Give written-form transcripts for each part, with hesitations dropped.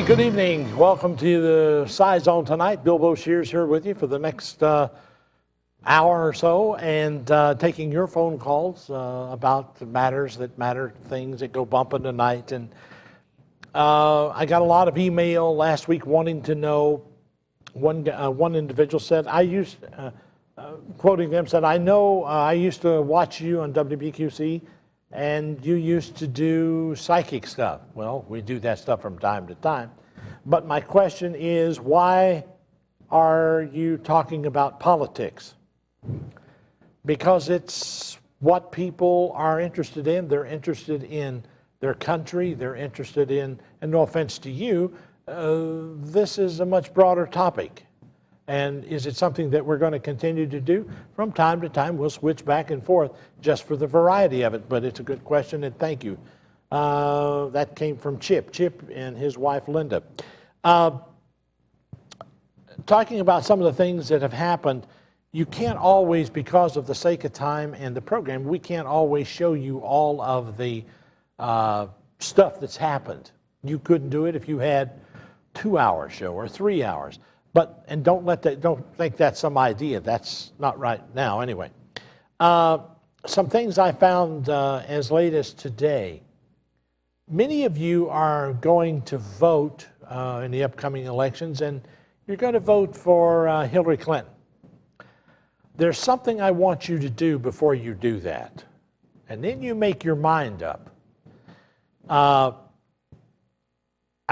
Good evening. Welcome to the Scizone tonight. Bill Boshears here with you for the next hour or so, and taking your phone calls about matters that matter, things that go bumping tonight. And I got a lot of email last week wanting to know. One individual said, quoting them, said, I know I used to watch you on WBQC, and you used to do psychic stuff. Well, we do that stuff from time to time. But my question is, why are you talking about politics? Because it's what people are interested in. They're interested in their country. They're interested in, and no offense to you, this is a much broader topic. And is it something that we're going to continue to do? From time to time, we'll switch back and forth just for the variety of it. But it's a good question, and thank you. That came from Chip and his wife, Linda. Talking about some of the things that have happened, you can't always, because of the sake of time and the program, we can't always show you all of the stuff that's happened. You couldn't do it if you had 2-hour show or 3 hours. And don't think that's some idea. That's not right now anyway. Some things I found as late as today. Many of you are going to vote in the upcoming elections, and you're going to vote for Hillary Clinton. There's something I want you to do before you do that, and then you make your mind up. I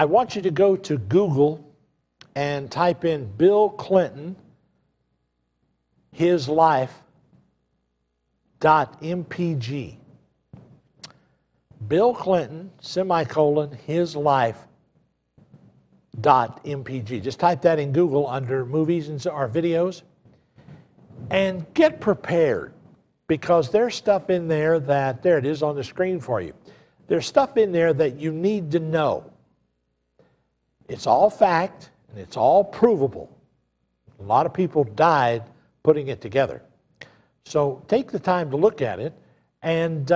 want you to go to Google and type in Bill Clinton, his life.mpg. Bill Clinton, his life.mpg. Just type that in Google under movies or videos, and get prepared, because there's stuff in there that, there it is on the screen for you. There's stuff in there that you need to know. It's all fact, and it's all provable. A lot of people died putting it together. So take the time to look at it, and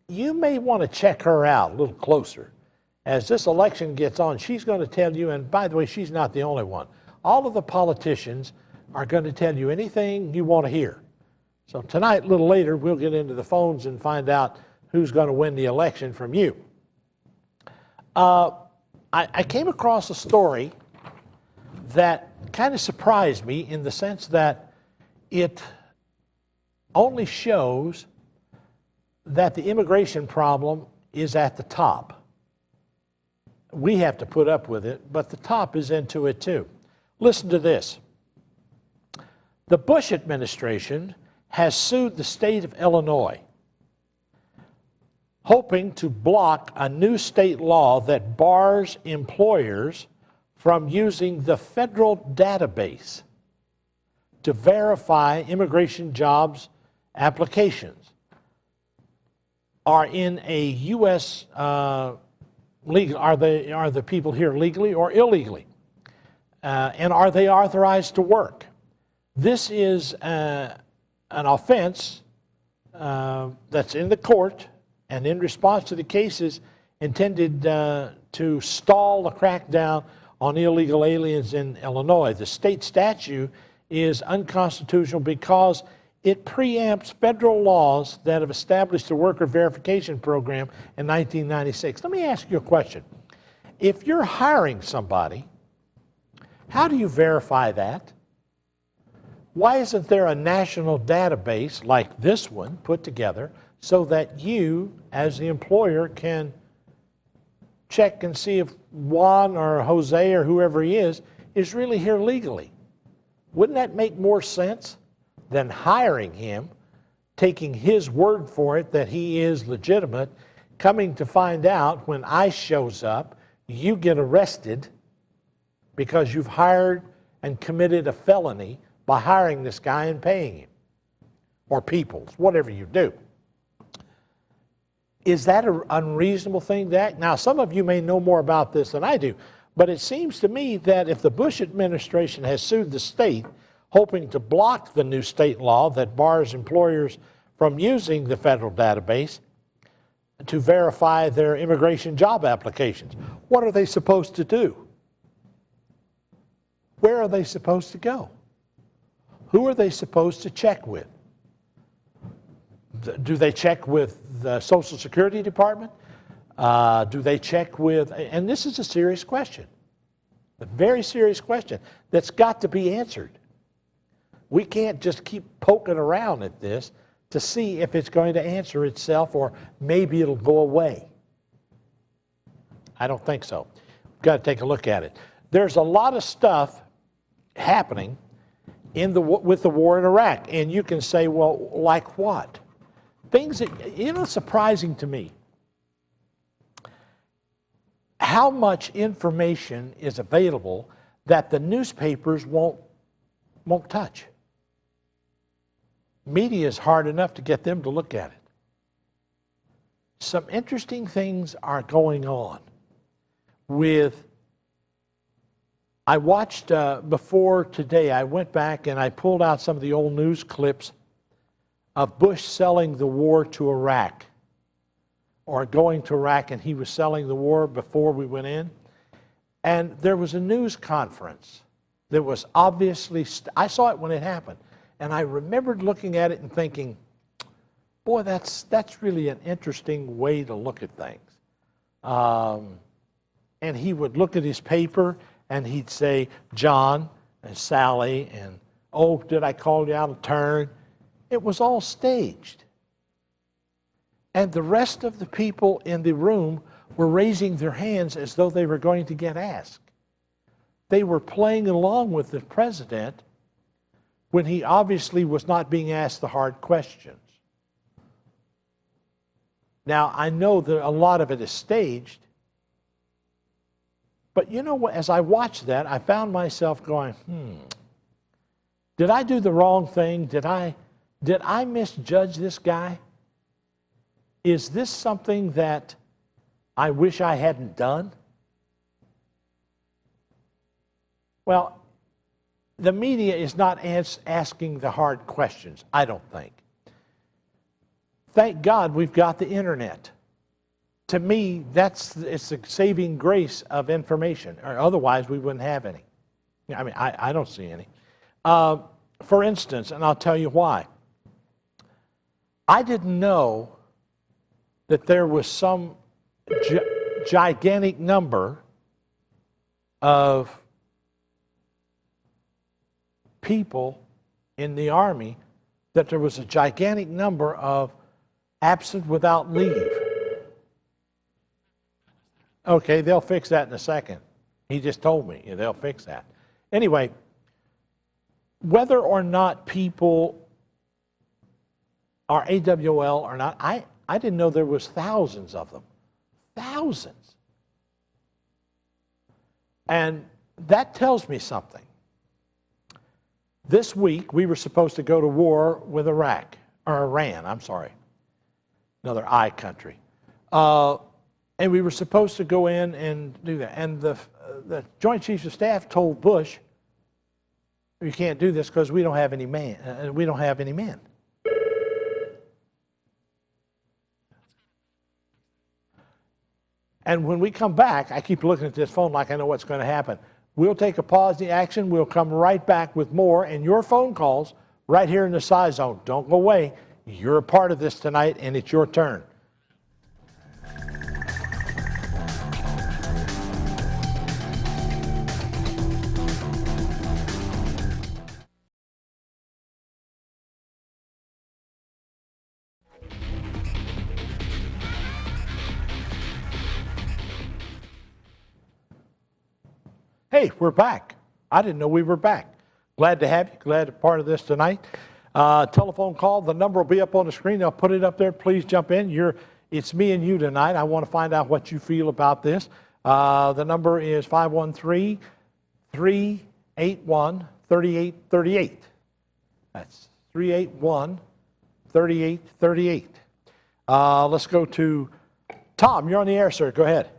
you may want to check her out a little closer. As this election gets on, she's going to tell you, and by the way, she's not the only one. All of the politicians are going to tell you anything you want to hear. So tonight, a little later, we'll get into the phones and find out who's going to win the election from you. I came across a story that kind of surprised me in the sense that it only shows that the immigration problem is at the top. We have to put up with it, but the top is into it too. Listen to this. The Bush administration has sued the state of Illinois, hoping to block a new state law that bars employers from using the federal database to verify immigration jobs applications are in a U.S. Legal. Are the people here legally or illegally? And are they authorized to work? This is an offense that's in the court, and in response to the cases intended to stall the crackdown on illegal aliens in Illinois. The state statute is unconstitutional because it preempts federal laws that have established the worker verification program in 1996. Let me ask you a question. If you're hiring somebody, how do you verify that? Why isn't there a national database like this one put together so that you, as the employer, can check and see if Juan or Jose or whoever he is really here legally? Wouldn't that make more sense than hiring him, taking his word for it that he is legitimate, coming to find out when ICE shows up, you get arrested because you've hired and committed a felony by hiring this guy and paying him, or people, whatever you do. Is that an unreasonable thing to act? Now, some of you may know more about this than I do, but it seems to me that if the Bush administration has sued the state, hoping to block the new state law that bars employers from using the federal database, to verify their immigration job applications. What are they supposed to do? Where are they supposed to go? Who are they supposed to check with? Do they check with the Social Security Department? Do they check with, and this is a serious question, a very serious question that's got to be answered. We can't just keep poking around at this to see if it's going to answer itself or maybe it'll go away. I don't think so. We've got to take a look at it. There's a lot of stuff happening with the war in Iraq, and you can say, well, like what? Things that, surprising to me, how much information is available that the newspapers won't touch. Media is hard enough to get them to look at it. Some interesting things are going on I watched before today, I went back and I pulled out some of the old news clips of Bush selling the war to Iraq, or going to Iraq, and he was selling the war before we went in. And there was a news conference that was obviously, I saw it when it happened, and I remembered looking at it and thinking, boy, that's really an interesting way to look at things. And he would look at his paper and he'd say, John and Sally, and, oh, did I call you out of turn? It was all staged. And the rest of the people in the room were raising their hands as though they were going to get asked. They were playing along with the president when he obviously was not being asked the hard questions. Now, I know that a lot of it is staged, but you know what, as I watched that, I found myself going, did I do the wrong thing? Did I misjudge this guy? Is this something that I wish I hadn't done? Well, the media is not asking the hard questions, I don't think. Thank God we've got the internet. To me, it's a saving grace of information, or otherwise we wouldn't have any. I mean, I don't see any. For instance, and I'll tell you why. I didn't know that there was some gigantic number of people in the Army, that there was a gigantic number of absent without leave. Okay, they'll fix that in a second. He just told me they'll fix that. Anyway, whether or not people are AWL or not, I didn't know there was thousands of them. Thousands. And that tells me something. This week, we were supposed to go to war with Iran, I'm sorry. Another I country. And we were supposed to go in and do that. And the Joint Chiefs of Staff told Bush, "You can't do this because we don't have any men. We don't have any men." And when we come back, I keep looking at this phone like I know what's going to happen. We'll take a pause in the action. We'll come right back with more and your phone calls right here in the Scizone. Don't go away. You're a part of this tonight, and it's your turn. Hey, we're back. I didn't know we were back. Glad to have you. Glad to be part of this tonight. Telephone call. The number will be up on the screen. I'll put it up there. Please jump in. It's me and you tonight. I want to find out what you feel about this. The number is 513-381-3838. That's 381-3838. Let's go to Tom. You're on the air, sir. Go ahead.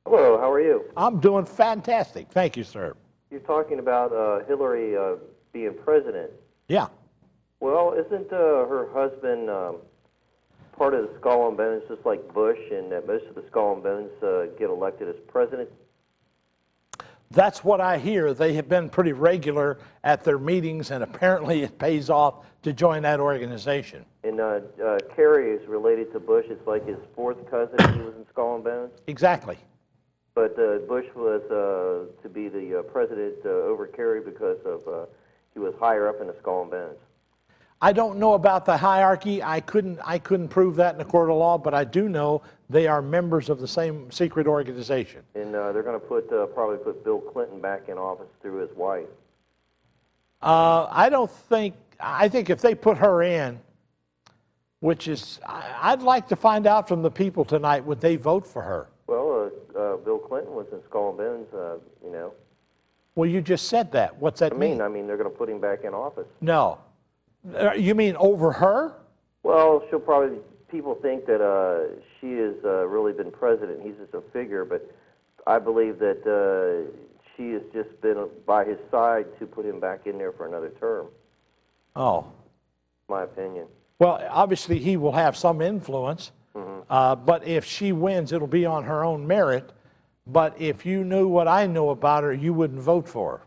Hello, how are you? I'm doing fantastic. Thank you, sir. You're talking about Hillary being president. Yeah. Well, isn't her husband part of the Skull and Bones, just like Bush, and that most of the Skull and Bones get elected as president? That's what I hear. They have been pretty regular at their meetings, and apparently it pays off to join that organization. And Kerry is related to Bush. It's like his fourth cousin. He was in Skull and Bones. Exactly. But Bush was to be the president over Kerry because of he was higher up in the Skull and Bones. I don't know about the hierarchy. I couldn't prove that in a court of law, but I do know they are members of the same secret organization. And they're going to probably put Bill Clinton back in office through his wife. I think if they put her in, which is, I'd like to find out from the people tonight, would they vote for her? Well, Bill Clinton was in Skull and Bones, you know. Well, you just said that. What's that mean? I mean, they're going to put him back in office. No. You mean over her? Well, people think that she has really been president. He's just a figure, but I believe that she has just been by his side to put him back in there for another term. Oh. My opinion. Well, obviously he will have some influence, but if she wins, it'll be on her own merit. But if you knew what I know about her, you wouldn't vote for her.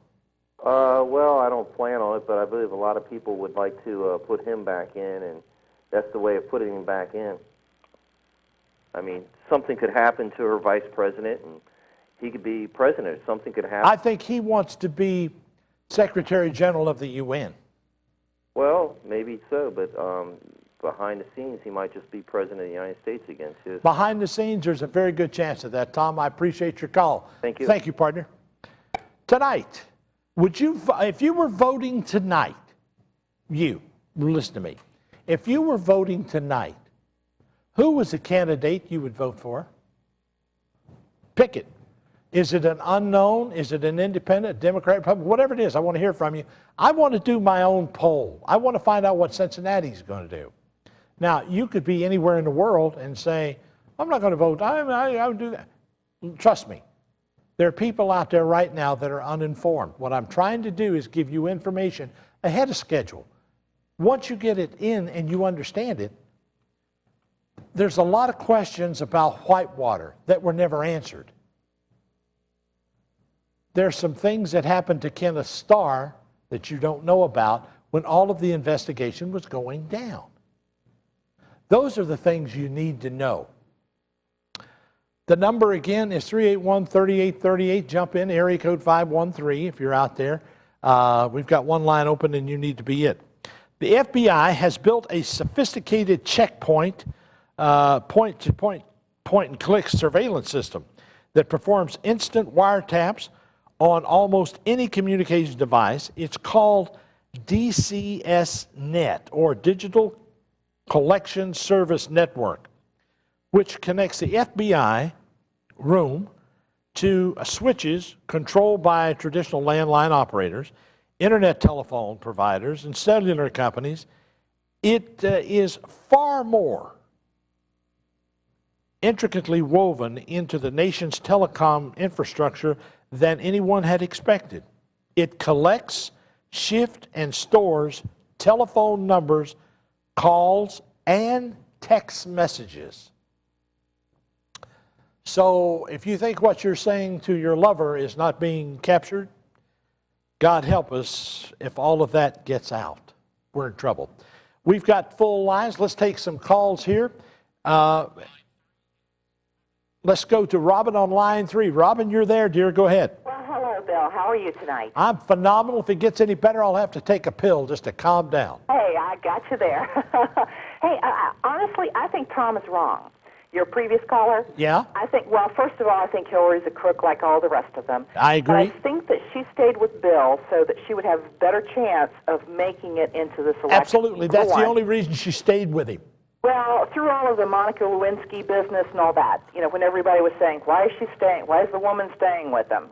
Well, I don't plan on it, but I believe a lot of people would like to put him back in, and that's the way of putting him back in. I mean, something could happen to her vice president, and he could be president. Something could happen. I think he wants to be Secretary General of the UN. Well, maybe so, but behind the scenes, he might just be president of the United States again, too. Behind the scenes, there's a very good chance of that, Tom. I appreciate your call. Thank you. Thank you, partner. Tonight, if you were voting tonight, listen to me. If you were voting tonight, who was the candidate you would vote for? Pick it. Is it an unknown? Is it an independent, Democrat, Republican? Whatever it is, I want to hear from you. I want to do my own poll. I want to find out what Cincinnati's going to do. Now, you could be anywhere in the world and say, I'm not going to vote. I would do that. Trust me. There are people out there right now that are uninformed. What I'm trying to do is give you information ahead of schedule. Once you get it in and you understand it, there's a lot of questions about Whitewater that were never answered. There's some things that happened to Kenneth Starr that you don't know about when all of the investigation was going down. Those are the things you need to know. The number again is 381-3838. Jump in, area code 513 if you're out there. We've got one line open and you need to be it. The FBI has built a sophisticated checkpoint, point-and-click surveillance system that performs instant wiretaps on almost any communications device. It's called DCSNet, or Digital Collection Service Network, which connects the FBI room to switches controlled by traditional landline operators, internet telephone providers, and cellular companies. It is far more intricately woven into the nation's telecom infrastructure than anyone had expected. It collects, shifts, and stores telephone numbers, calls, and text messages. So if you think what you're saying to your lover is not being captured, God help us if all of that gets out. We're in trouble. We've got full lines. Let's take some calls here. Let's go to Robin on line 3. Robin, you're there, dear. Go ahead. Well, hello, Bill. How are you tonight? I'm phenomenal. If it gets any better, I'll have to take a pill just to calm down. Hey, I got you there. Hey, honestly, I think Tom is wrong. Your previous caller? Yeah? Well, first of all, I think Hillary's a crook like all the rest of them. I agree. But I think that she stayed with Bill so that she would have a better chance of making it into this election. Absolutely. That's the only reason she stayed with him. Well, through all of the Monica Lewinsky business and all that, when everybody was saying, why is she staying? Why is the woman staying with him?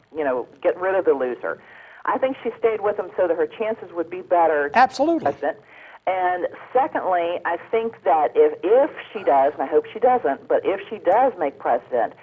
Get rid of the loser. I think she stayed with him so that her chances would be better. Absolutely. President. And secondly, I think that if she does, and I hope she doesn't, but if she does make president,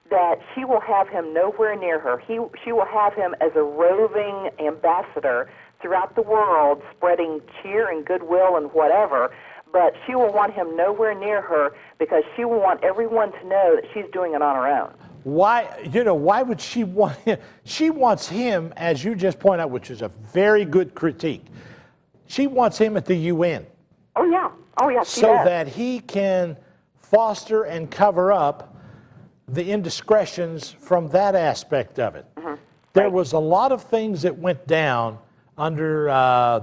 that she will have him nowhere near her. She will have him as a roving ambassador throughout the world, spreading cheer and goodwill and whatever, but she will want him nowhere near her because she will want everyone to know that she's doing it on her own. Why would she want him? She wants him, as you just point out, which is a very good critique. She wants him at the UN. Oh, yeah. Oh, yeah, she so does. that he can foster and cover up the indiscretions from that aspect of it. There was a lot of things that went down under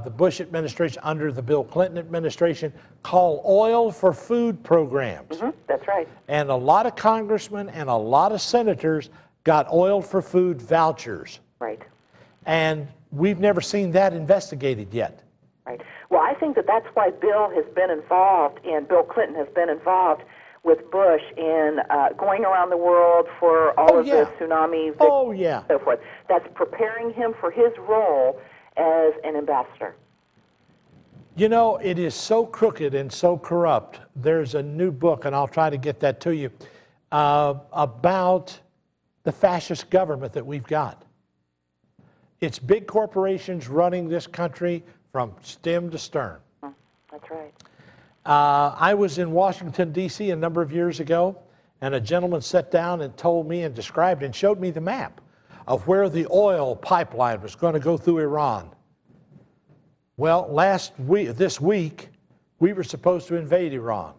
the Bush administration, under the Bill Clinton administration, called oil for food programs. That's right. And a lot of congressmen and a lot of senators got oil for food vouchers. Right. And we've never seen that investigated yet. Right. Well, I think that that's why Bill Clinton has been involved with Bush in going around the world for all of the tsunami victims and so forth. That's preparing him for his role as an ambassador. You know, it is so crooked and so corrupt. There's a new book, and I'll try to get that to you, about the fascist government that we've got. It's big corporations running this country from stem to stern. That's right. I was in Washington, D.C. a number of years ago, and a gentleman sat down and told me and described and showed me the map of where the oil pipeline was going to go through Iran. Well, this week, we were supposed to invade Iran.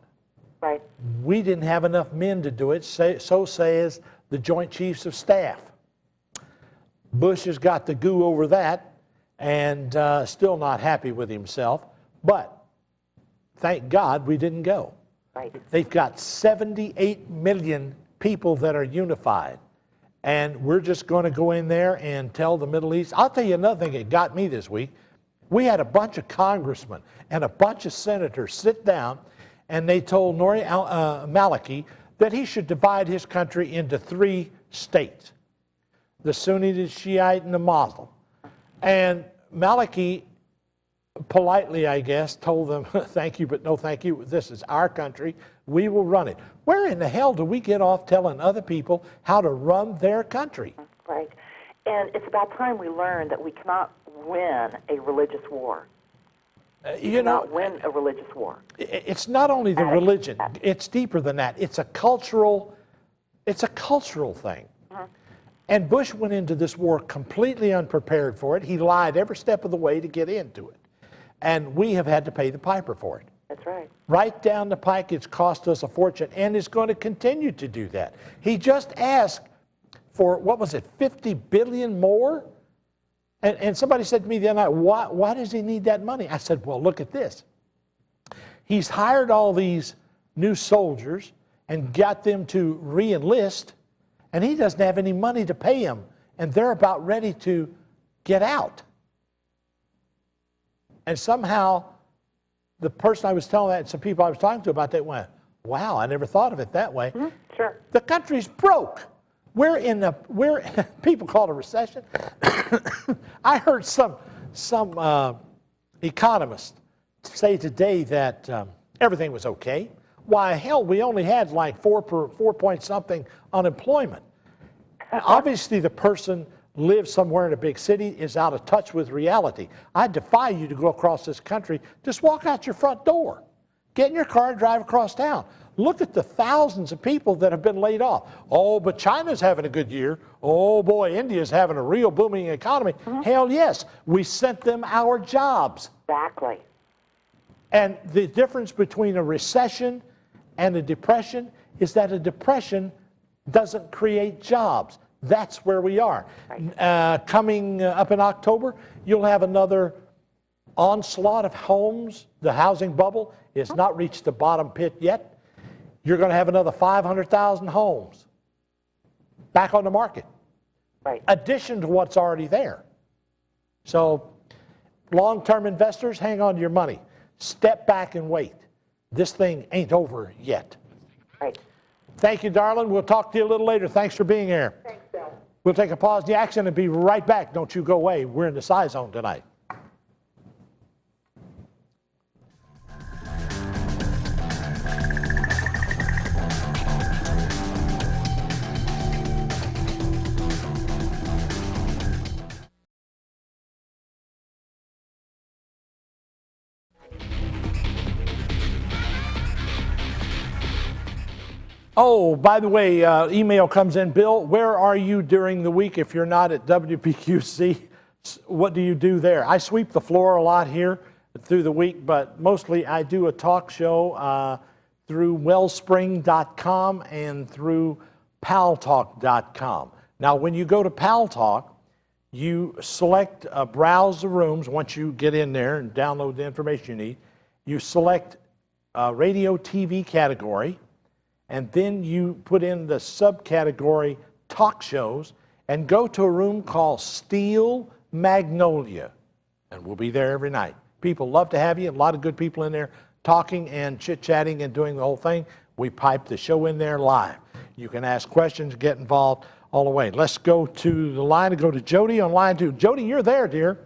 Right. We didn't have enough men to do it, so says the Joint Chiefs of Staff. Bush has got the goo over that and still not happy with himself, but thank God we didn't go. Right. They've got 78 million people that are unified. And we're just going to go in there and tell the Middle East. I'll tell you another thing that got me this week. We had a bunch of congressmen and a bunch of senators sit down, and they told Nouri Maliki that he should divide his country into 3 states, the Sunni, the Shiite, and the Muslim. And Maliki politely, I guess, told them, thank you, but no thank you. This is our country. We will run it. Where in the hell do we get off telling other people how to run their country? Right. And it's about time we learn that we cannot win a religious war. You know, win a religious war. It's not only the religion. It's deeper than that. It's a cultural thing. And Bush went into this war completely unprepared for it. He lied every step of the way to get into it. And we have had to pay the piper for it. That's right. Right down the pike, it's cost us a fortune, and it's going to continue to do that. He just asked for, what was it, 50 billion more? And somebody said to me the other night, why does he need that money? I said, well, look at this. He's hired all these new soldiers and got them to re-enlist, and he doesn't have any money to pay them, and they're about ready to get out. And somehow, the person I was telling that, some people I was talking to about that went, wow, I never thought of it that way. Sure. The country's broke. People call it a recession. I heard some economist say today that everything was okay. Why, hell, we only had like 4 point something unemployment. Obviously, the person lives somewhere in a big city, is out of touch with reality. I defy you to go across this country. Just walk out your front door. Get in your car and drive across town. Look at the thousands of people that have been laid off. Oh, but China's having a good year. Oh, boy, India's having a real booming economy. Hell yes, we sent them our jobs. Exactly. And the difference between a recession and a depression is that a depression doesn't create jobs. That's where we are. Right. Coming up in October, you'll have another onslaught of homes. The housing bubble has not reached the bottom pit yet. You're going to have another 500,000 homes back on the market. Right. Addition to what's already there. So long-term investors, hang on to your money. Step back and wait. This thing ain't over yet. Right. Thank you, darling. We'll talk to you a little later. Thanks for being here. Thanks, Bill. We'll take a pause in the action and be right back. Don't you go away. We're in the Scizone tonight. Oh, by the way, email comes in. Bill, where are you during the week if you're not at WPQC? What do you do there? I sweep the floor a lot here through the week, but mostly I do a talk show through wellspring.com and through paltalk.com. Now, when you go to Paltalk, you select browse the rooms. Once you get in there and download the information you need, you select radio TV category, and then you put in the subcategory talk shows and go to a room called Steel Magnolia, and we'll be there every night. People love to have you. A lot of good people in there talking and chit-chatting and doing the whole thing. We pipe the show in there live. You can ask questions, get involved all the way. Let's go to the line and go to Jody on line 2. Jody, you're there, dear.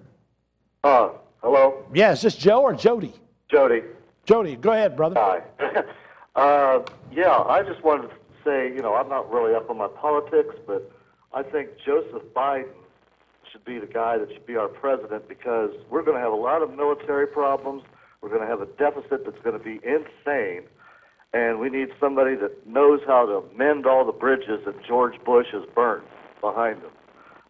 Hello? Yeah, is this Joe or Jody? Jody. Jody, go ahead, brother. Hi. Yeah, I just wanted to say, I'm not really up on my politics, but I think Joseph Biden should be the guy that should be our president, because we're going to have a lot of military problems. We're going to have a deficit that's going to be insane, and we need somebody that knows how to mend all the bridges that George Bush has burnt behind him.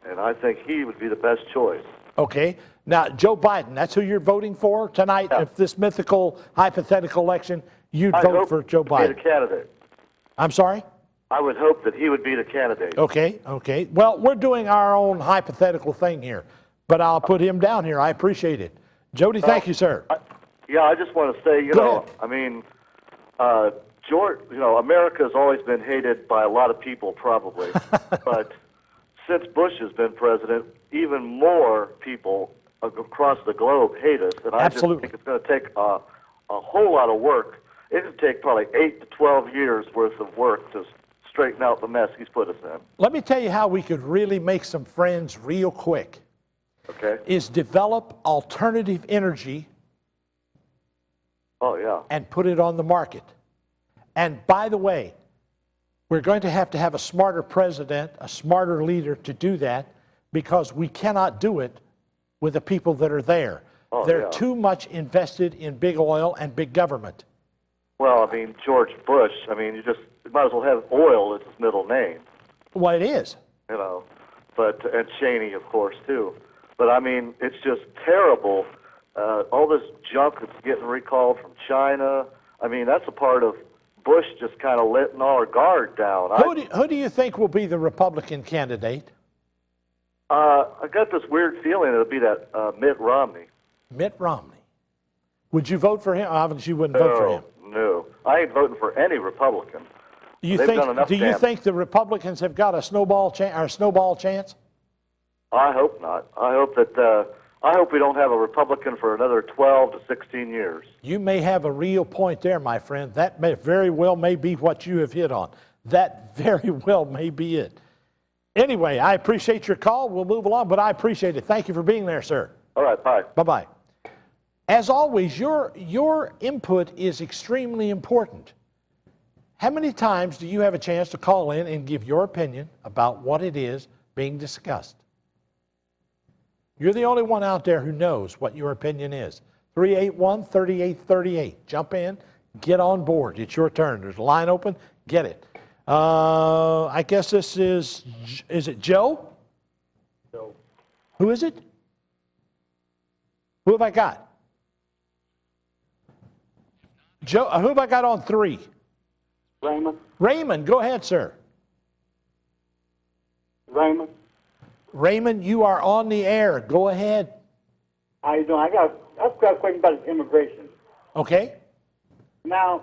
And I think he would be the best choice. Okay. Now, Joe Biden, that's who you're voting for tonight? Yeah. If this mythical, hypothetical election, you'd vote for Joe Biden? Be the candidate. I'm sorry? I would hope that he would be the candidate. Okay, okay. Well, we're doing our own hypothetical thing here, but I'll put him down here. I appreciate it. Jody, thank you, sir. I just want to say, George, America has always been hated by a lot of people, probably. But since Bush has been president, even more people across the globe hate us. And I Absolutely. just think it's going to take a whole lot of work. It could take probably 8 to 12 years worth of work to straighten out the mess he's put us in. Let me tell you how we could really make some friends real quick. Okay. Is develop alternative energy. Oh, yeah. And put it on the market. And by the way, we're going to have a smarter president, a smarter leader to do that, because we cannot do it with the people that are there. Oh, They're yeah. too much invested in big oil and big government. Well, George Bush, you might as well have oil as his middle name. Well, it is. But, and Cheney, of course, too. But, it's just terrible. All this junk that's getting recalled from China, that's a part of Bush just kind of letting our guard down. Who do you think will be the Republican candidate? I got this weird feeling it'll be that Mitt Romney. Mitt Romney. Would you vote for him? Obviously, you wouldn't vote for him. No. I ain't voting for any Republican. Do you think the Republicans have got a snowball chance? I hope not. I hope we don't have a Republican for another 12 to 16 years. You may have a real point there, my friend. That may very well may be what you have hit on. That very well may be it. Anyway, I appreciate your call. We'll move along, but I appreciate it. Thank you for being there, sir. All right, bye. Bye-bye. As always, your input is extremely important. How many times do you have a chance to call in and give your opinion about what it is being discussed? You're the only one out there who knows what your opinion is. 381-3838. Jump in, get on board. It's your turn. There's a line open. Get it. I guess this is it Joe? Joe. Who is it? Who have I got? Joe, who have I got on 3? Raymond. Raymond, go ahead, sir. Raymond. Raymond, you are on the air. Go ahead. How you doing? I've got a question about immigration. Okay. Now,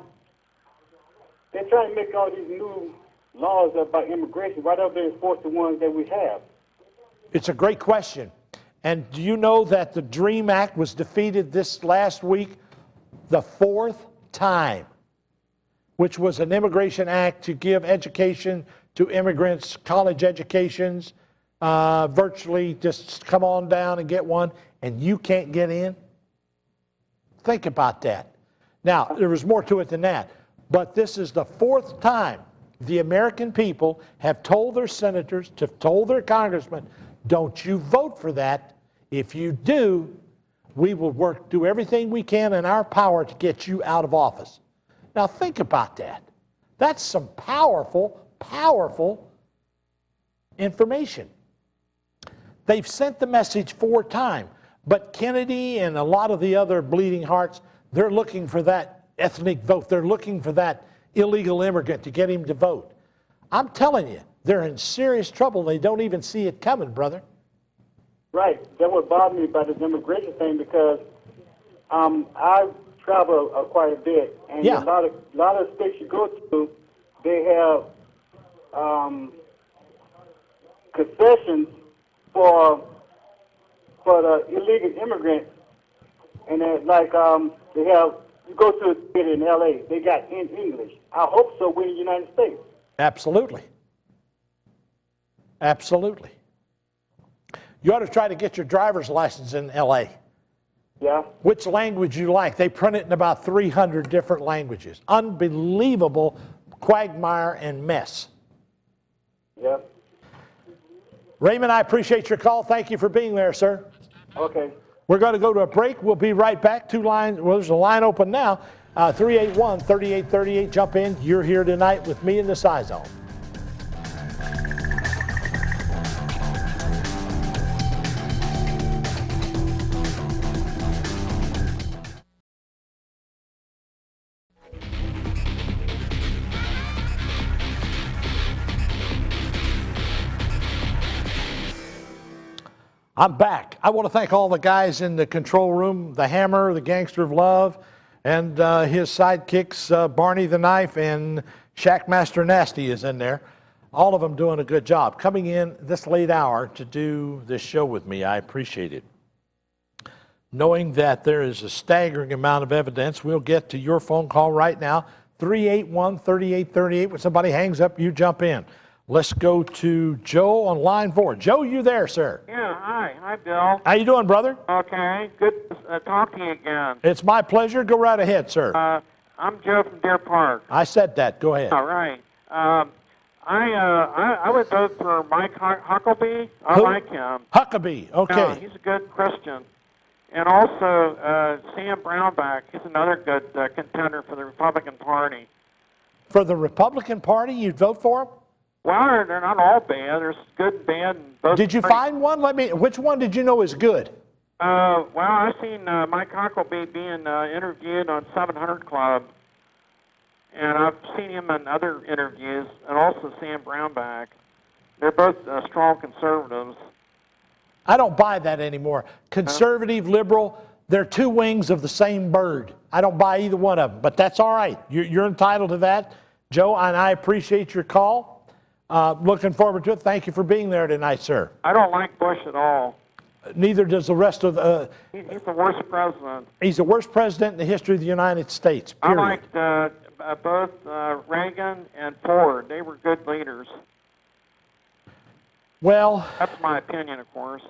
they're trying to make all these new laws about immigration. Why don't they enforce the ones that we have? It's a great question. And do you know that the DREAM Act was defeated this last week the 4th time, which was an immigration act to give education to immigrants, college educations, virtually just come on down and get one, and you can't get in? Think about that. Now, there was more to it than that, but this is the 4th time the American people have told their senators, told their congressmen, don't you vote for that. If you do, we will do everything we can in our power to get you out of office. Now think about that. That's some powerful, powerful information. They've sent the message 4 times, but Kennedy and a lot of the other bleeding hearts, they're looking for that ethnic vote. They're looking for that illegal immigrant to get him to vote. I'm telling you, they're in serious trouble. They don't even see it coming, brother. Right. That would bother me about this immigration thing because I travel quite a bit, and Yeah. a lot of states you go to, they have concessions for the illegal immigrants, and like they have. You go to a city in L.A., they got in English. I hope so. We're in the United States. Absolutely. Absolutely. You ought to try to get your driver's license in L.A. Yeah. Which language you like. They print it in about 300 different languages. Unbelievable quagmire and mess. Yeah. Raymond, I appreciate your call. Thank you for being there, sir. Okay. We're going to go to a break. We'll be right back. 2 lines. Well, there's a line open now. 381-3838. Jump in. You're here tonight with me in the Scizone. I'm back. I want to thank all the guys in the control room, the Hammer, the Gangster of Love, and his sidekicks, Barney the Knife and Shackmaster Nasty is in there. All of them doing a good job. Coming in this late hour to do this show with me, I appreciate it. Knowing that there is a staggering amount of evidence, we'll get to your phone call right now, 381-3838. When somebody hangs up, you jump in. Let's go to Joe on line 4. Joe, you there, sir? Yeah, hi. Hi, Bill. How you doing, brother? Okay, good to talk to you again. It's my pleasure. Go right ahead, sir. I'm Joe from Deer Park. I said that. Go ahead. All right. I would vote for Mike Huckabee. I Who? like him. Huckabee. Okay. Yeah, he's a good Christian. And also Sam Brownback. He's another good contender for the Republican Party. For the Republican Party, you'd vote for him? Well, they're not all bad. There's good and bad in both. Did you find one? Which one did you know is good? Well, I've seen Mike Huckabee being interviewed on 700 Club, and I've seen him in other interviews, and also Sam Brownback. They're both strong conservatives. I don't buy that anymore. Conservative, liberal, they're 2 wings of the same bird. I don't buy either one of them, but that's all right. You're entitled to that, Joe, and I appreciate your call. Looking forward to it. Thank you for being there tonight, sir. I don't like Bush at all. Neither does the rest of the... He's the worst president. He's the worst president in the history of the United States, period. I liked both Reagan and Ford. They were good leaders. Well... That's my opinion, of course.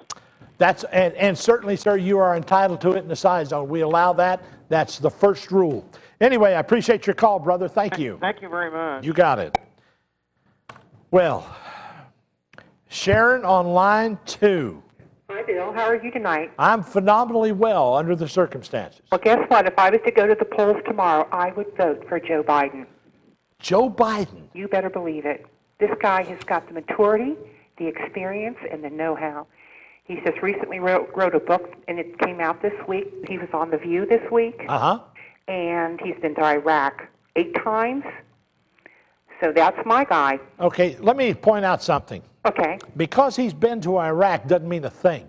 And certainly, sir, you are entitled to it in the Scizone. We allow that. That's the first rule. Anyway, I appreciate your call, brother. Thank you. Thank you very much. You got it. Well, Sharon on line 2. Hi, Bill. How are you tonight? I'm phenomenally well under the circumstances. Well, guess what? If I was to go to the polls tomorrow, I would vote for Joe Biden. Joe Biden. You better believe it. This guy has got the maturity, the experience, and the know-how. He just recently wrote a book, and it came out this week. He was on The View this week. Uh-huh. And he's been to Iraq 8 times. So that's my guy. Okay, let me point out something. Okay. Because he's been to Iraq doesn't mean a thing.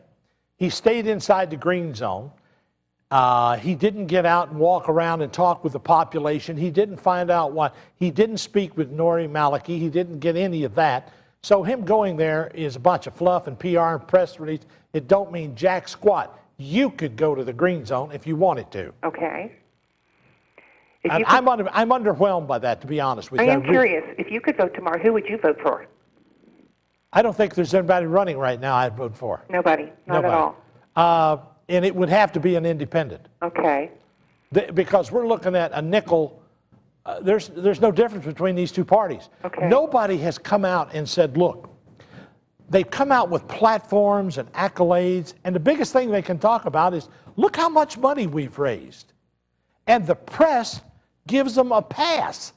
He stayed inside the green zone. He didn't get out and walk around and talk with the population. He didn't find out what. He didn't speak with Nori Maliki. He didn't get any of that. So him going there is a bunch of fluff and PR and press release. It don't mean jack squat. You could go to the green zone if you wanted to. Okay. I'm underwhelmed by that, to be honest with you. I am curious. If you could vote tomorrow, who would you vote for? I don't think there's anybody running right now I'd vote for. Nobody. Not Nobody. at all. And it would have to be an independent. Okay. Because we're looking at a nickel. There's no difference between these two parties. Okay. Nobody has come out and said, look, they've come out with platforms and accolades, and the biggest thing they can talk about is, look how much money we've raised. And the press gives them a pass.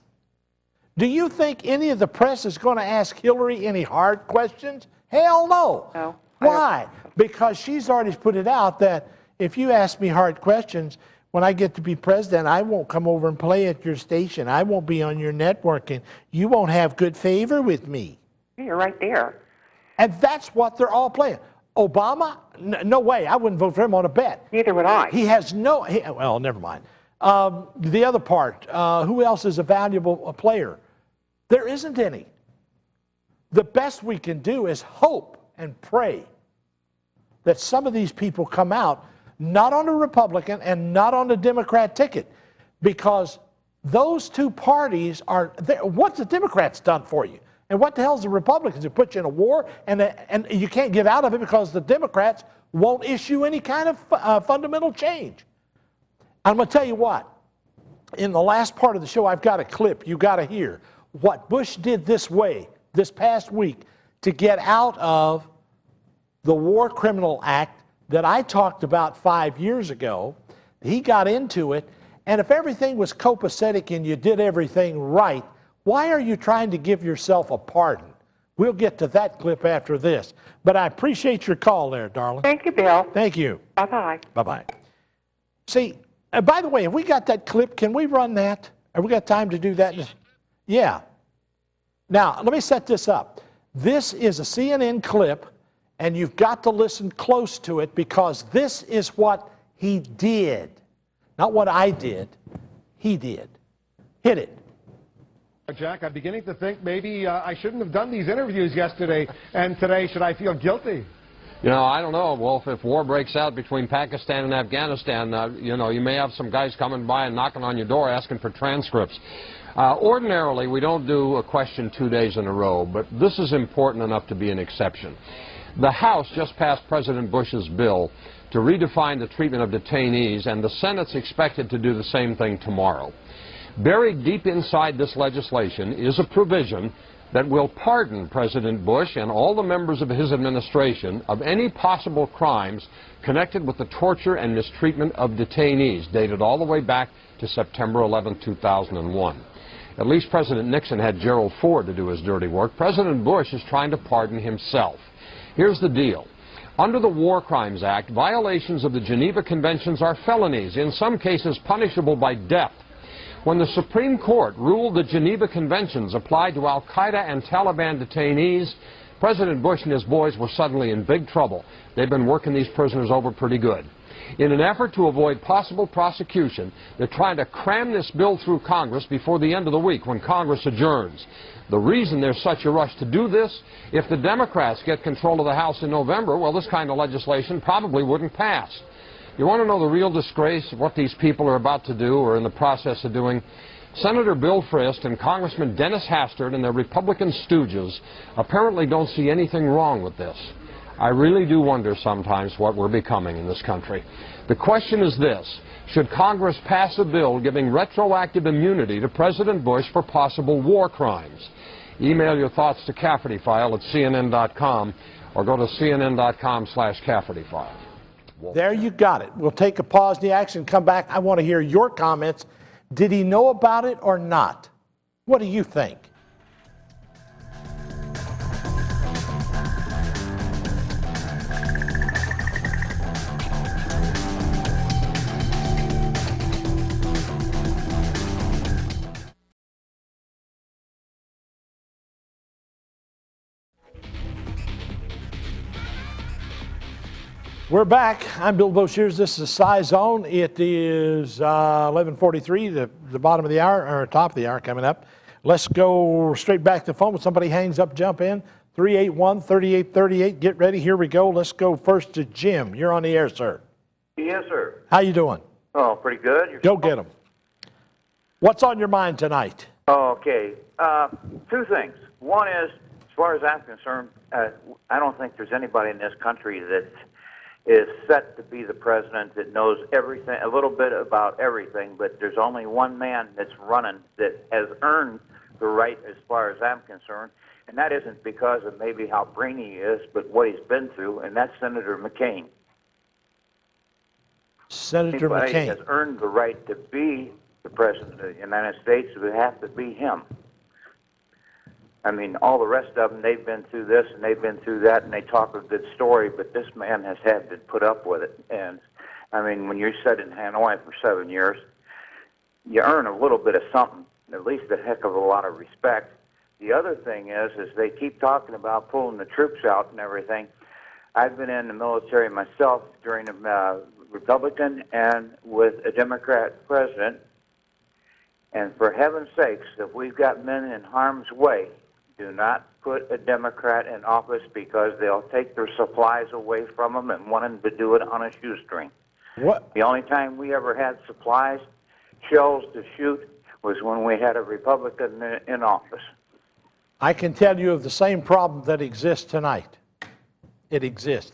Do you think any of the press is going to ask Hillary any hard questions? Hell no. No. Why? Because she's already put it out that if you ask me hard questions, when I get to be president, I won't come over and play at your station. I won't be on your network, and you won't have good favor with me. You're right there. And that's what they're all playing. Obama? No way. I wouldn't vote for him on a bet. Neither would I. He has no, well, never mind. The other part, who else is a valuable player? There isn't any. The best we can do is hope and pray that some of these people come out, not on the Republican and not on the Democrat ticket, because those two parties are, what's the Democrats done for you? And what the hell's the Republicans? They put you in a war, and you can't get out of it because the Democrats won't issue any kind of fundamental change. I'm going to tell you what. In the last part of the show, I've got a clip you got to hear. What Bush did this past week, to get out of the War Criminal Act that I talked about 5 years ago. He got into it, and if everything was copacetic and you did everything right, why are you trying to give yourself a pardon? We'll get to that clip after this. But I appreciate your call there, darling. Thank you, Bill. Thank you. Bye-bye. Bye-bye. See, by the way, have we got that clip? Can we run that? Have we got time to do that? Yeah. Now, let me set this up. This is a CNN clip, and you've got to listen close to it because this is what he did. Not what I did. He did. Hit it. Jack, I'm beginning to think maybe I shouldn't have done these interviews yesterday and today. Should I feel guilty? You know, I don't know, Wolf. If war breaks out between Pakistan and Afghanistan, you know, you may have some guys coming by and knocking on your door asking for transcripts. Ordinarily, we don't do a question 2 days in a row, but this is important enough to be an exception. The House just passed President Bush's bill to redefine the treatment of detainees, and the Senate's expected to do the same thing tomorrow. Buried deep inside this legislation is a provision that will pardon President Bush and all the members of his administration of any possible crimes connected with the torture and mistreatment of detainees, dated all the way back to September 11, 2001. At least President Nixon had Gerald Ford to do his dirty work. President Bush is trying to pardon himself. Here's the deal. Under the War Crimes Act, violations of the Geneva Conventions are felonies, in some cases punishable by death. When the Supreme Court ruled the Geneva Conventions applied to al-Qaeda and Taliban detainees, President Bush and his boys were suddenly in big trouble. They've been working these prisoners over pretty good. In an effort to avoid possible prosecution, they're trying to cram this bill through Congress before the end of the week when Congress adjourns. The reason there's such a rush to do this, if the Democrats get control of the House in November, well, this kind of legislation probably wouldn't pass. You want to know the real disgrace of what these people are about to do or in the process of doing? Senator Bill Frist and Congressman Dennis Hastert and their Republican stooges apparently don't see anything wrong with this. I really do wonder sometimes what we're becoming in this country. The question is this: should Congress pass a bill giving retroactive immunity to President Bush for possible war crimes? Email your thoughts to CaffertyFile@CNN.com or go to CNN.com/CaffertyFile. There you got it. We'll take a pause in the action, come back. I want to hear your comments. Did he know about it or not? What do you think? We're back. I'm Bill Boshears. This is Scizone. It is 11:43, the bottom of the hour, or top of the hour coming up. Let's go straight back to the phone. When somebody hangs up, jump in. 381-3838. Get ready. Here we go. Let's go first to Jim. You're on the air, sir. Yes, sir. How you doing? Oh, pretty good. Go get them. What's on your mind tonight? Okay. Two things. One is, as far as I'm concerned, I don't think there's anybody in this country that is set to be the president that knows everything, a little bit about everything, but there's only one man that's running that has earned the right as far as I'm concerned, and that isn't because of maybe how brainy he is, but what he's been through, and that's Senator McCain. Senator Anybody McCain has earned the right to be the president of the United States, it would have to be him. I mean, all the rest of them, they've been through this and they've been through that, and they talk a good story, but this man has had to put up with it. And, I mean, when you sit in Hanoi for 7 years, you earn a little bit of something, at least a heck of a lot of respect. The other thing is they keep talking about pulling the troops out and everything. I've been in the military myself during the Republican and with a Democrat president. And for heaven's sakes, if we've got men in harm's way, do not put a Democrat in office because they'll take their supplies away from them and want them to do it on a shoestring. What? The only time we ever had supplies, shells to shoot, was when we had a Republican in office. I can tell you of the same problem that exists tonight. It exists.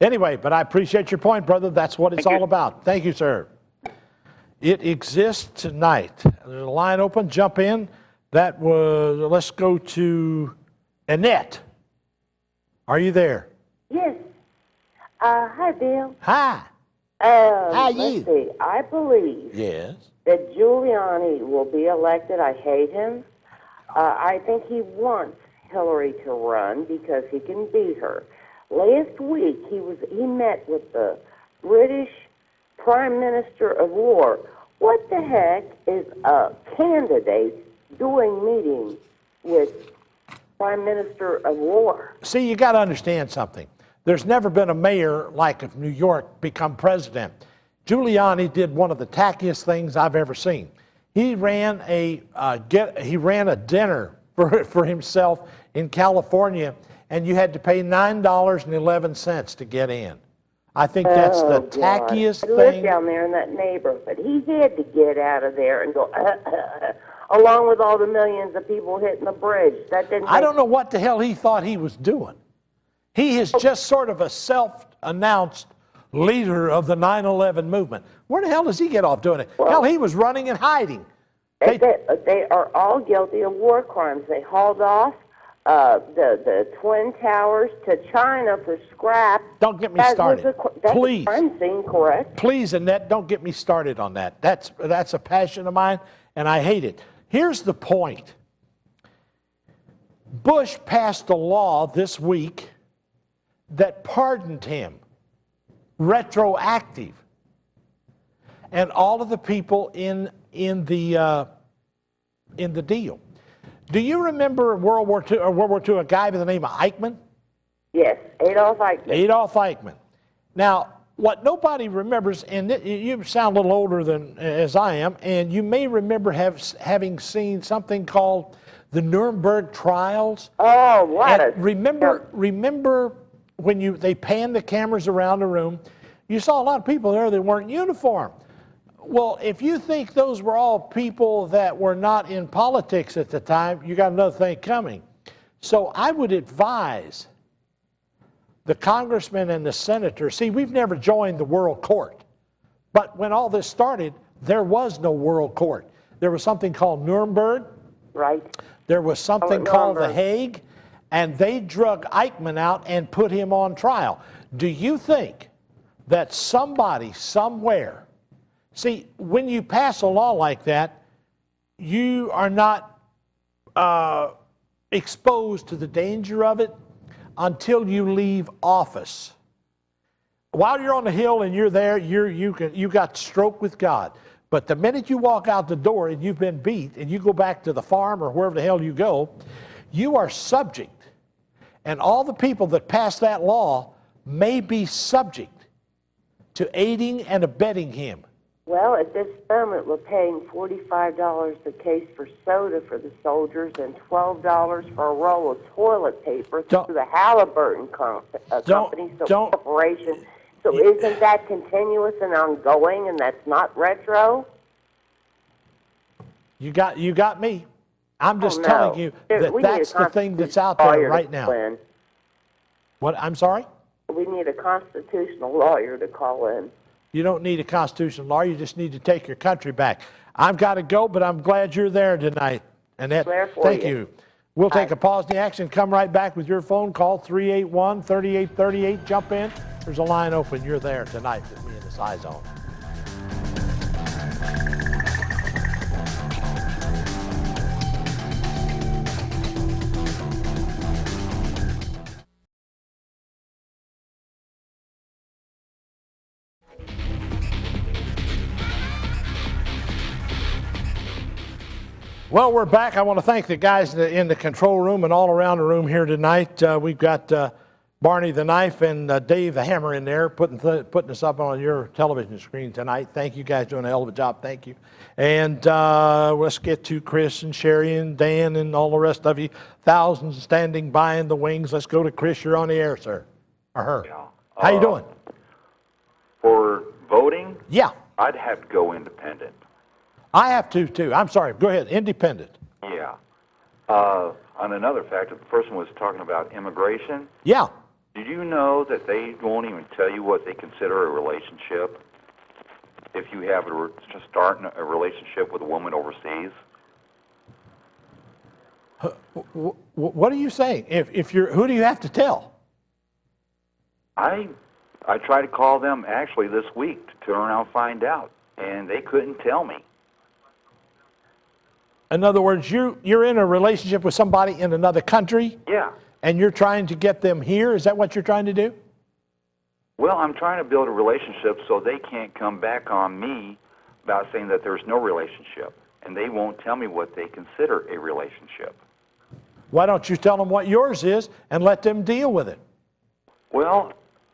Anyway, but I appreciate your point, brother. That's what it's all about. Thank you, sir. It exists tonight. There's a line open. Jump in. That was, let's go to Annette. Are you there? Yes. Hi, Bill. Hi. How you? Let's see. I believe Yes. that Giuliani will be elected. I hate him. I think he wants Hillary to run because he can beat her. Last week, he met with the British Prime Minister of War. What the heck is a candidate doing meeting with Prime Minister of War? See, you got to understand something. There's never been a mayor like of New York become president. Giuliani did one of the tackiest things I've ever seen. He ran a dinner for himself in California, and you had to pay $9.11 to get in. I think that's the tackiest thing. I lived thing. down there in that neighborhood. He had to get out of there and go, along with all the millions of people hitting the bridge. That didn't. I don't know what the hell he thought he was doing. He is just sort of a self-announced leader of the 9/11 movement. Where the hell does he get off doing it? Hell, he was running and hiding. They are all guilty of war crimes. They hauled off the Twin Towers to China for scrap. Don't get me started. Please. That's a crime scene, correct? Please, Annette, don't get me started on that. That's a passion of mine, and I hate it. Here's the point. Bush passed a law this week that pardoned him, retroactive, and all of the people in the deal. Do you remember World War II, a guy by the name of Eichmann? Yes, Adolf Eichmann. Adolf Eichmann. Now, what nobody remembers, and you sound a little older than as I am, and you may remember having seen something called the Nuremberg trials. Oh, what? Remember when they panned the cameras around the room, you saw a lot of people there that weren't in uniform. Well, if you think those were all people that were not in politics at the time, you got another thing coming. So I would advise the congressmen and the senators, see, we've never joined the world court. But when all this started, there was no world court. There was something called Nuremberg. Right. There was something called The Hague, and they drug Eichmann out and put him on trial. Do you think that somebody somewhere, see, when you pass a law like that, you are not exposed to the danger of it until you leave office. While you're on the hill and you're there, you got stroke with God. But the minute you walk out the door and you've been beat and you go back to the farm or wherever the hell you go, you are subject. And all the people that pass that law may be subject to aiding and abetting him. Well, at this moment, we're paying $45 a case for soda for the soldiers and $12 for a roll of toilet paper through the Halliburton company, corporation. So isn't that continuous and ongoing, and that's not retro? You got me. I'm just telling you that that's the thing that's out there right now. What? I'm sorry? We need a constitutional lawyer to call in. You don't need a constitutional lawyer. You just need to take your country back. I've got to go, but I'm glad you're there tonight. Annette, thank you. We'll take a pause in the action. Come right back with your phone call, 381-3838. Jump in. There's a line open. You're there tonight with me in the Scizone. Well, we're back. I want to thank the guys in the control room and all around the room here tonight. We've got Barney the Knife and Dave the Hammer in there putting us up on your television screen tonight. Thank you guys, doing a hell of a job. Thank you. And let's get to Chris and Sherry and Dan and all the rest of you. Thousands standing by in the wings. Let's go to Chris. You're on the air, sir. Or her. Yeah. How you doing? For voting, Yeah. I'd have to go independent. I have to, too. I'm sorry. Go ahead. Independent. Yeah. On another factor, the person was talking about immigration. Yeah. Did you know that they won't even tell you what they consider a relationship if you have start a relationship with a woman overseas? What are you saying? If you're, who do you have to tell? I tried to call them actually this week to turn around and find out, and they couldn't tell me. In other words, you're in a relationship with somebody in another country? Yeah. And you're trying to get them here? Is that what you're trying to do? Well, I'm trying to build a relationship so they can't come back on me about saying that there's no relationship, and they won't tell me what they consider a relationship. Why don't you tell them what yours is and let them deal with it? Well,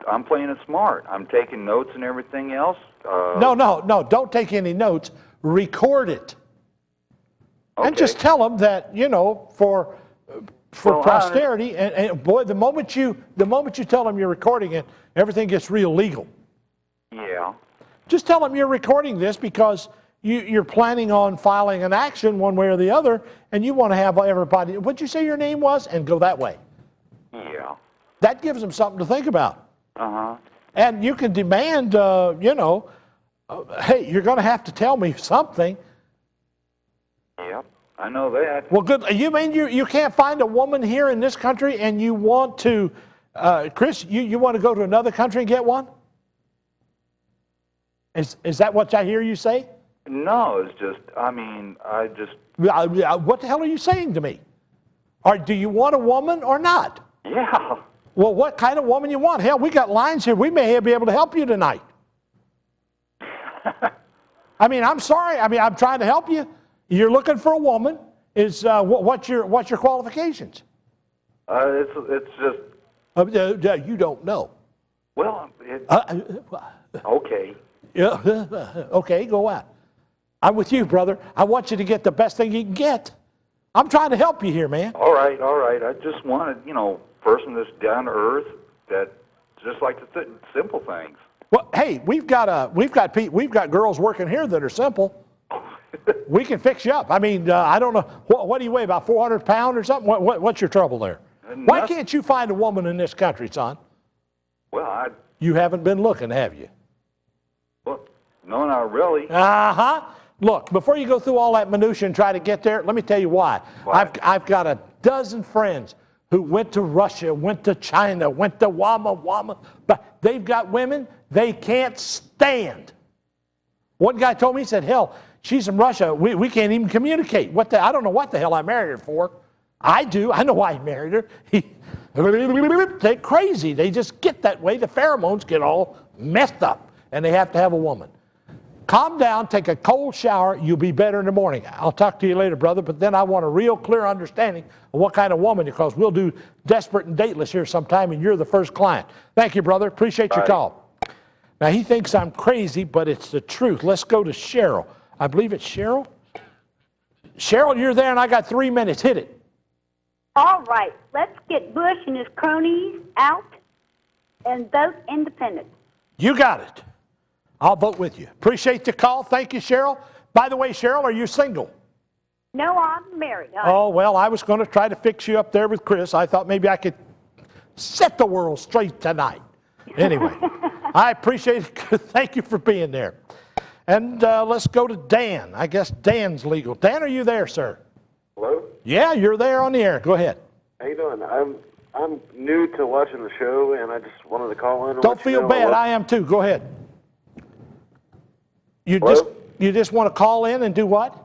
I'm playing it smart. I'm taking notes and everything else. No, don't take any notes. Record it. Okay. And just tell them that, for Well, posterity, and boy, the moment you tell them you're recording it, everything gets real legal. Yeah. Just tell them you're recording this because you're planning on filing an action one way or the other, and you want to have everybody, what'd you say your name was, and go that way. Yeah. That gives them something to think about. Uh-huh. And you can demand, hey, you're going to have to tell me something. Yep. I know that. Well, good. You mean you can't find a woman here in this country and you want to, Chris, you want to go to another country and get one? Is that what I hear you say? No, it's just, What the hell are you saying to me? Or do you want a woman or not? Yeah. Well, what kind of woman you want? Hell, we got lines here. We may be able to help you tonight. I'm sorry. I'm trying to help you. You're looking for a woman. What's your qualifications? It's just. You don't know. Well, okay. Yeah. Okay, go out. I'm with you, brother. I want you to get the best thing you can get. I'm trying to help you here, man. All right. I just wanted, person that's down to earth that just like the simple things. Well, hey, we've got girls working here that are simple. We can fix you up. I don't know. What do you weigh? About 400 pounds or something? What's your trouble there? Why can't you find a woman in this country, son? Well, You haven't been looking, have you? Well, no, not really. Uh-huh. Look, before you go through all that minutia and try to get there, let me tell you why. I've got a dozen friends who went to Russia, went to China, went to Wama, but they've got women they can't stand. One guy told me, he said, hell, she's from Russia. We can't even communicate. I don't know what the hell I married her for. I do. I know why I married her. They're crazy. They just get that way. The pheromones get all messed up, and they have to have a woman. Calm down, take a cold shower, you'll be better in the morning. I'll talk to you later, brother, but then I want a real clear understanding of what kind of woman, because we'll do Desperate and Dateless here sometime, and you're the first client. Thank you, brother. Appreciate your call. Now, he thinks I'm crazy, but it's the truth. Let's go to Cheryl. I believe it's Cheryl. Cheryl, you're there, and I got 3 minutes. Hit it. All right. Let's get Bush and his cronies out and vote independent. You got it. I'll vote with you. Appreciate the call. Thank you, Cheryl. By the way, Cheryl, are you single? No, I'm married. Oh, well, I was going to try to fix you up there with Chris. I thought maybe I could set the world straight tonight. Anyway, I appreciate it. Thank you for being there. And let's go to Dan. I guess Dan's legal. Dan, are you there, sir? Hello? Yeah, you're there on the air. Go ahead. How you doing? I'm new to watching the show, and I just wanted to call in. And Don't feel bad. I am too. Go ahead. You just want to call in and do what?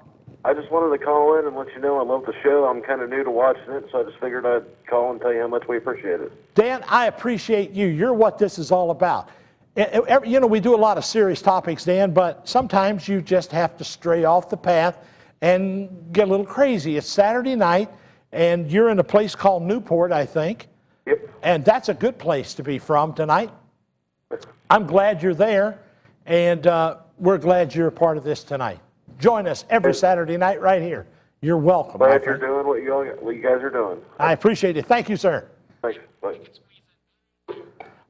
I just wanted to call in and let you know I love the show. I'm kind of new to watching it, so I just figured I'd call and tell you how much we appreciate it. Dan, I appreciate you. You're what this is all about. We do a lot of serious topics, Dan, but sometimes you just have to stray off the path and get a little crazy. It's Saturday night, and you're in a place called Newport, I think. Yep. And that's a good place to be from tonight. I'm glad you're there, and we're glad you're a part of this tonight. Join us every Saturday night right here. You're welcome. Glad you're doing what you guys are doing. I appreciate it. Thank you, sir. Thanks. Bye.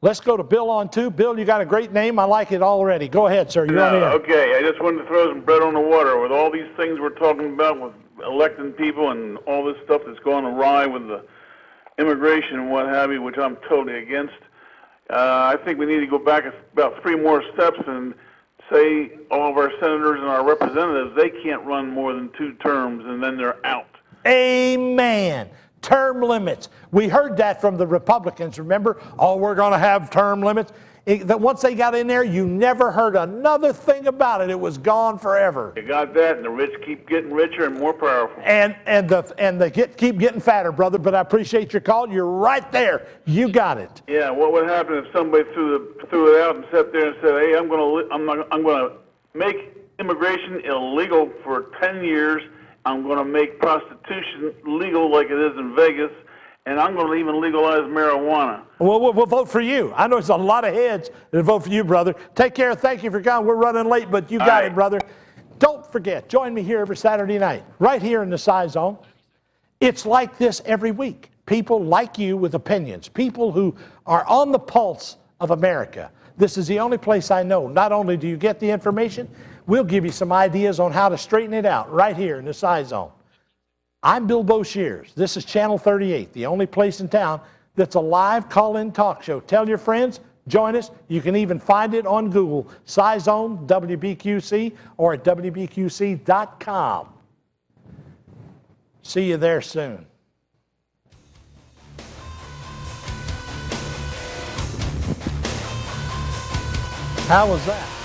Let's go to Bill on 2. Bill, you got a great name. I like it already. Go ahead, sir. You're on the air. Okay, I just wanted to throw some bread on the water with all these things we're talking about with electing people and all this stuff that's going awry with the immigration and what have you, which I'm totally against. I think we need to go back about 3 more steps and say all of our senators and our representatives, they can't run more than 2 terms and then they're out. Amen. Term limits. We heard that from the Republicans, remember? Oh, we're going to have term limits. That once they got in there, you never heard another thing about it. It was gone forever. You got that, and the rich keep getting richer and more powerful. And they keep getting fatter, brother, but I appreciate your call. You're right there. You got it. Yeah, what would happen if somebody threw it out and sat there and said, hey, I'm going to make immigration illegal for 10 years. I'm going to make prostitution legal like it is in Vegas, and I'm going to even legalize marijuana. Well, we'll vote for you. I know there's a lot of heads that vote for you, brother. Take care. Thank you for coming. We're running late, but you got it, brother. Don't forget, join me here every Saturday night, right here in the Scizone. It's like this every week. People like you with opinions, people who are on the pulse of America. This is the only place I know. Not only do you get the information, we'll give you some ideas on how to straighten it out right here in the Scizone. I'm Bill Boshears. This is Channel 38, the only place in town that's a live call-in talk show. Tell your friends, join us. You can even find it on Google, Scizone, WBQC, or at WBQC.com. See you there soon. How was that?